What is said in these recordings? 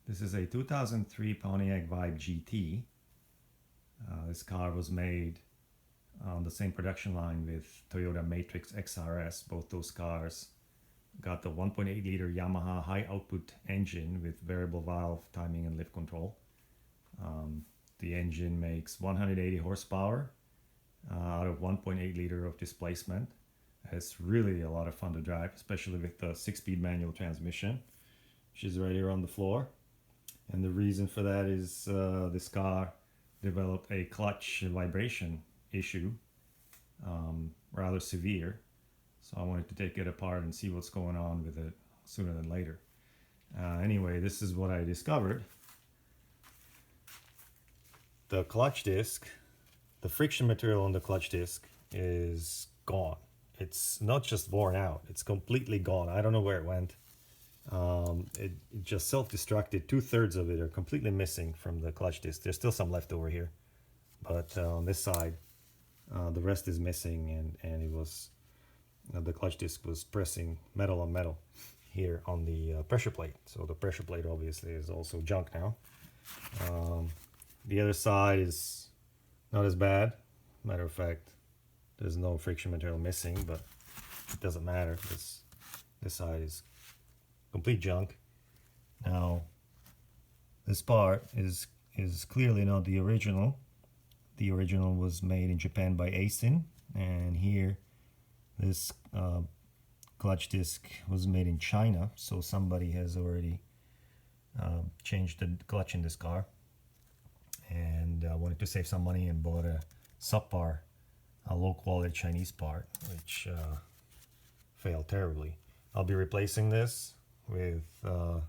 This is a 2003 Pontiac Vibe GT. This car was made on the same production line with Toyota Matrix XRS. Both those cars got the 1.8 liter Yamaha high output engine with variable valve timing and lift control. The engine makes 180 horsepower out of 1.8 liter of displacement. It's really a lot of fun to drive, especially with the 6-speed manual transmission, which is right here on the floor. And the reason for that is this car developed a clutch vibration issue, rather severe. So I wanted to take it apart and see what's going on with it sooner than later. Anyway, this is what I discovered. The clutch disc, the friction material on the clutch disc is gone. It's not just worn out, it's completely gone. I don't know where it went. It just self-destructed. 2/3 of it are completely missing from the clutch disc. There's still some left over here, but on this side the rest is missing, and it was the clutch disc was pressing metal on metal here on the pressure plate. So the pressure plate obviously is also junk now. The other side is not as bad. Matter of fact, there's no friction material missing, but it doesn't matter because this side is complete junk. Now, this part is clearly not the original. The original was made in Japan by Aisin, and here this clutch disc was made in China, so somebody has already changed the clutch in this car, and wanted to save some money and bought a subpar, a low quality Chinese part, which failed terribly. I'll be replacing this with a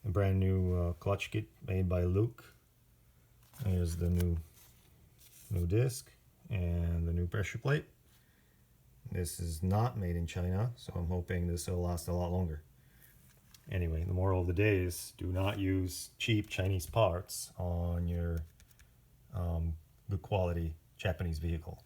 brand new clutch kit made by Luke. Here's the new disc and the new pressure plate. This is not made in China, so I'm hoping this will last a lot longer. Anyway, the moral of the day is do not use cheap Chinese parts on your good quality Japanese vehicle.